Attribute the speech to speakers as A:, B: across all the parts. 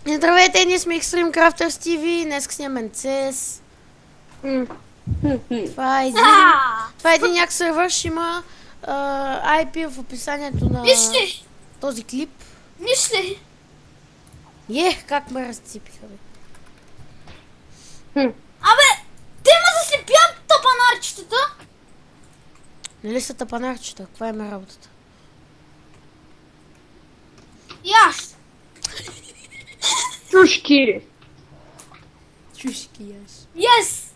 A: Здравейте, ние сме Extreme Crafters TV, днес снимаме CES. Това е един як сервер, ще има IP в описанието на този клип.
B: Мисли!
A: Как ме разципиха, бе.
B: Абе, те ме заслепят тапанарчетата!
A: Нали са тапанарчета? Каква е ме работата?
B: Яш!
C: Чушки!
A: Чушки яш.
B: Yes!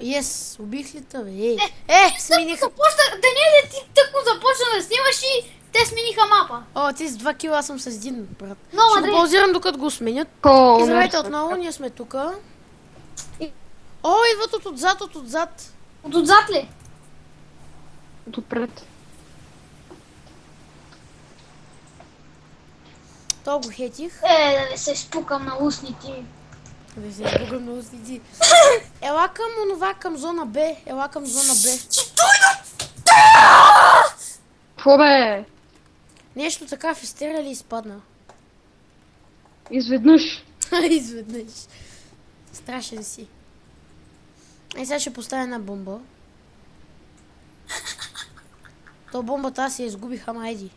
A: Yes, убих ли те, бе? Смениха.
B: Даниеле, ти тъкмо започна да снимаш и те смениха мапа.
A: О, ти с 2 кила, аз съм с 1, брат.
B: Много
A: Ще го паузирам докато го сменят. И здравейте отново, ние сме тука. О, идват от отзад.
B: От отзад ли?
C: Отпред.
A: То го хетих.
B: Да не се изпукам на устните.
A: Да се изпукам на устните. Ела към онова, към зона Б.
C: Какво бе?
A: Нещо така в истерия ли изпадна?
C: Изведнъж.
A: Изведнъж. Страшен си. Сега ще поставя една бомба. То бомбата аз я изгубих, ама еди.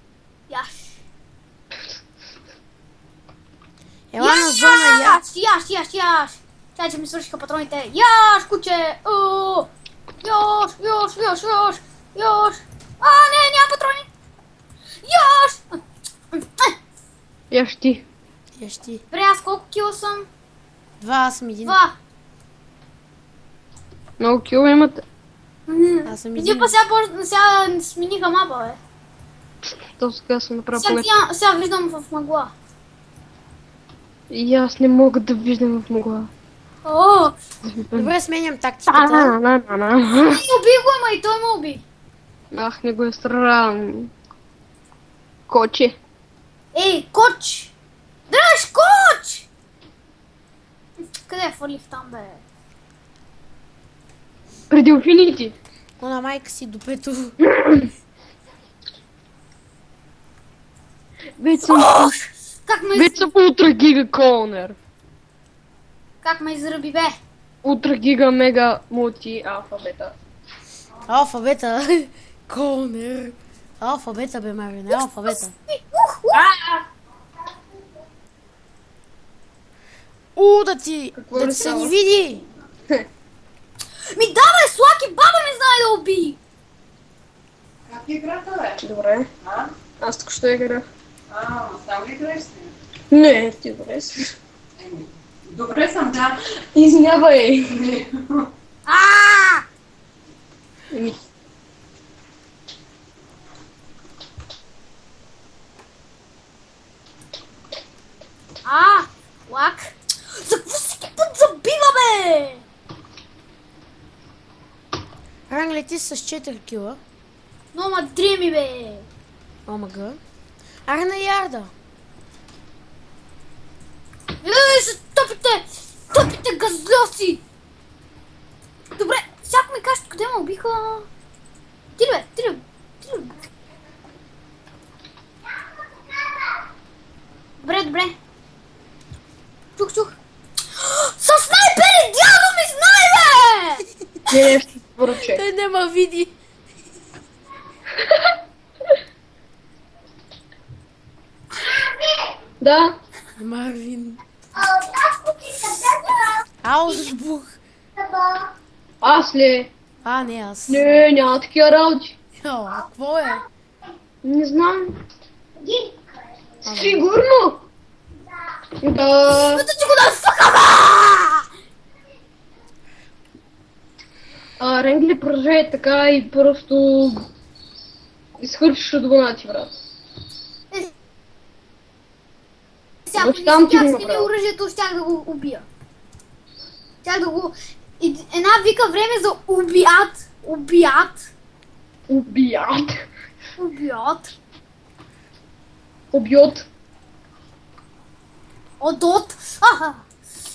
B: Яш!
A: Ела на зона
B: Яш! Чай, че ми свършиха патроните. Яш, куче! Яш! Не, няма патрони! Яш!
C: Яш ти.
B: Добре, аз колко кило съм?
A: 2, аз съм 1.
B: 2.
C: Много кило имате.
A: Аз съм
B: Иди
A: 1.
B: па сега смениха мапа, бе.
C: То сега съм направил повече.
B: Сега виждам в мъгла.
C: И аз не мога да виждам в мъгла.
A: Добре, сменям тактиката.
B: Уби го, ама и той ме уби.
C: Ах, не го е срам. Коче.
B: Ей, коч! Дръж, коч! Къде фалих там, бе?
C: Преди Infinity.
A: Она майка си до пето.
C: Вече съм по Ultra Giga Corner.
B: Как ме изръби, бе?
C: Ultra Giga Mega Multi Alphabeta.
A: Алфабета. Конер. Алфабета, бе, Марине, алфабета. Да се ни види.
B: Ми давай, Слаки, баба не знае да уби.
D: Как играта, бе?
C: Добре. Аз тук ще играх.
D: Само ли играеш си?
C: Не, ти добре си.
D: Добре съм, да.
C: Извинявай.
B: Лак. За какво всеки път забива, бе?
A: Ранг лети с 4 кила.
B: Но ма дреми, бе.
A: Омага. Аре на ярда.
B: Се топите газлоси. Добре, всяко ми кажете къде ме убиха. Ти ли, бе? Добре. Чух. Със снайпери, дядо ми знае, бе!
C: Не, ще поръче.
A: Той нема види.
C: Да.
A: Марвин. Аузбух.
C: Аз ли?
A: Не аз.
C: Не, няма такива работи.
A: Какво е?
C: Не знам. Сигурно? Да.
B: Да ти го нафъка, бе!
C: Ренгли продължава така и просто изхвърчиш от донати, брат.
B: Сега, ако не си смени оръжието, щях да го убия. Щях да го... Една вика време за убият.
C: Убиот.
B: Одот.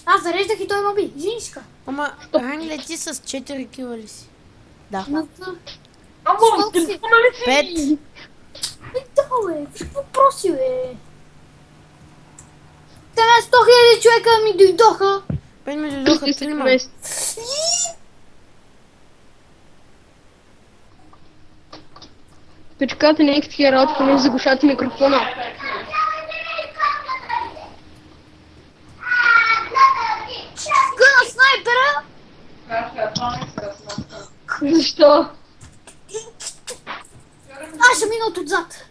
B: Аз зареждах и той ме уби. Женишка.
A: Ама Ранг лети с 4 кила ли си? Да.
C: Ама, 5.
B: Да, бе, какво проси, бе? човека ми дойдоха.
A: Мен ми дойдоха
C: Ти си
A: трима.
C: месец. Пичката не е такива работи, поне заглушавате микрофона.
B: Гъна снайпера.
C: Защо?
B: Аз ще мина отзад.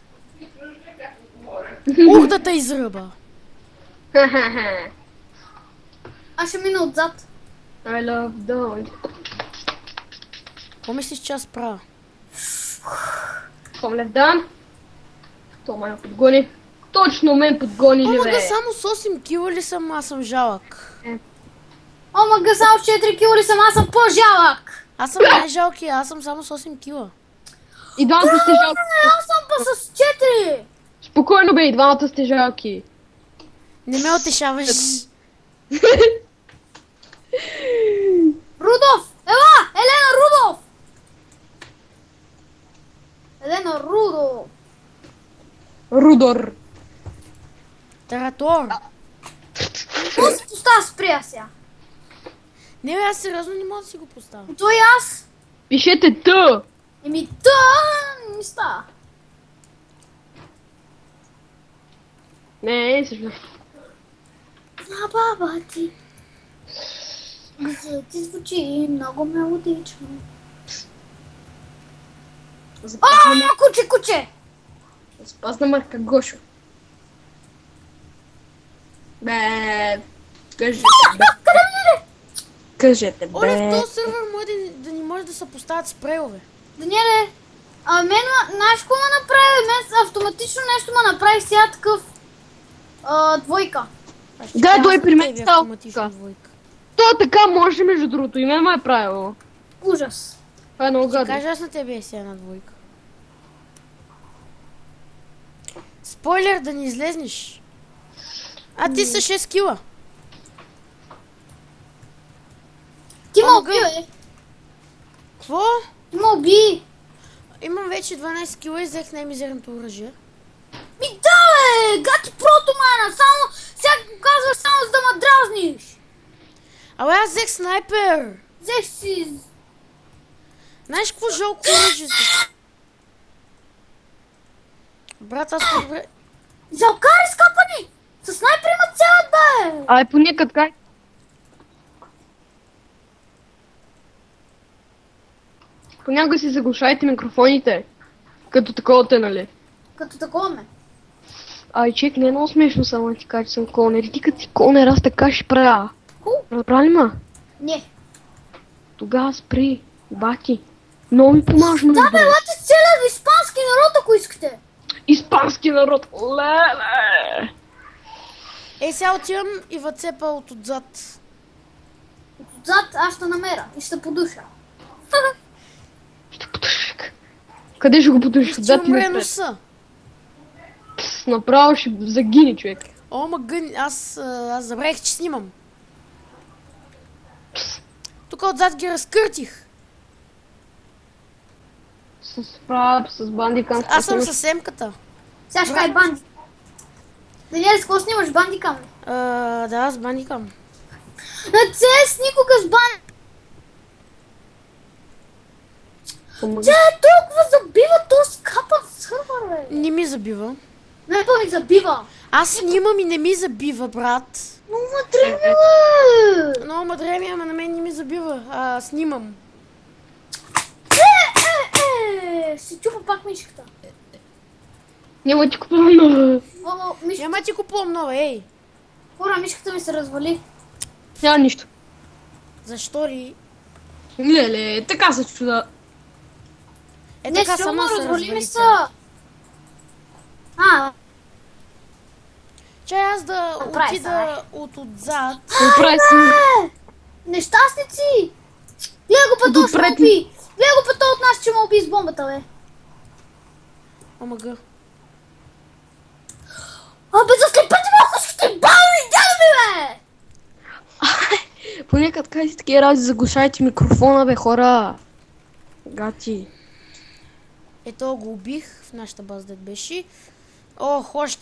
A: Ух да те изръба.
B: Аз ще мина отзад.
C: I love dog.
A: Какво мислиш, че аз правя?
C: Помлев дан. То ме подгони. Точно мен подгони, ли
A: Ама
C: бе?
A: да само с 8 кила ли съм, аз съм жалък.
B: Ама га само с 4 кила ли съм, аз съм по-жалък.
A: Аз съм най-жалки, аз съм само с 8 кила.
C: И двамата сте жалки.
B: Аз съм па с 4.
C: Спокойно бе, и двамата сте жалки.
A: Не ме утешаваш.
B: Рудов! Ела! Елена Рудов! Елена Рудов!
C: Рудор.
A: Таратор.
B: Какво си поставя спря сега?
A: Не бе, аз сериозно не мога да си го поставя.
B: И той аз?
C: Пишете Т.
B: Еми та не става.
C: Не, също.
B: На баба ти. Гласът ти звучи много мелодично. Куче, куче!
C: Запазна марка Гошо. Бе, кажете бе. Кажете
A: Оле, в
C: бе.
A: този сервер може да не може да се поставят спрейове.
B: Даниеле, мен, знаеш какво ме направи? Мен автоматично нещо ме направи сега такъв двойка.
C: Да, той при мен става
A: автоматично
C: така.
A: двойка.
C: То така може, между другото, и мен ме е правило.
B: Ужас.
C: Това е много
A: Ти
C: гадно.
A: кажа аз на тебе е сега на двойка. Спойлер, да не излезнеш. А ти са 6 кила.
B: Ти ме
A: Ама,
B: уби, бе.
A: Какво?
B: Ти ме уби.
A: Имам вече 12 кила и взех най-мизерното оръжие.
B: Ми да, бе! Гати прото, мана! Само, сега го казваш само за да ме дразниш.
A: Абе, аз взех снайпер.
B: Взех си...
A: Знаеш какво жалко оръжието? Брат, аз по-добре...
B: Залкари скапани! С снайпер имат цялат, бе!
C: Ай, поне кай. Понякога си заглушайте микрофоните. Като такова те, нали?
B: Като такова ме.
C: Ай, чек, не е много смешно само да ти кажа, че съм колнер. И ти като си колнер, аз така ще правя.
B: Ху?
C: Разбра ли ма?
B: Не.
C: Тогава спри, бати. Много ми помажа на
B: Да, бе, лате с целия испански народ, ако искате.
C: Испански народ. Леле!
A: Ей, сега отивам и въцепа от отзад.
B: Отзад аз ще намеря и ще подуша.
C: Ще потушиш. Къде ще го потушиш?
A: Ще
C: Отзад и
A: умре
C: напред.
A: носа.
C: Направо ще загине човек.
A: О, мъгън, аз забравих, че снимам. Тук отзад ги разкъртих.
C: С фрап, с бандикам.
A: Аз съм със семката.
B: Сега ще кай банди. Даниел, с какво снимаш бандикам?
A: Да, с бандикам.
B: На CS никога с бан... Тя е толкова забива този скапан сървър, бе.
A: Не ми забива.
B: Не, то ми забива.
A: Аз снимам и не ми забива, брат.
B: Много ма тръгнала.
A: Много мъдреми, ама на мен не ми забива. Снимам.
B: Си чупа пак мишката.
C: Няма ти купувам нова.
B: О, мишката.
A: Няма ти купувам нова, ей.
B: Хора, мишката ми се развали.
C: Няма нищо.
A: Защо ли?
C: Леле, така се чуда.
A: Е,
B: Не,
A: така
B: силно
A: сама се
B: развали ми
A: развали.
B: се.
A: Чай аз да
B: Направи
A: отида отзад.
C: Направи си.
B: Нещастници! Гледай го пъто, ще ме
C: Допред-
B: уби! Гледай го пъто от нас, че ме уби с бомбата, бе!
A: Омага.
B: Абе, заслепете ме, ако сте бали, дядо ми, бе!
C: Понекът кажи такива рази, заглушайте микрофона, бе, хора. Гати.
A: Ето го убих в нашата база, дет беше. Ох, още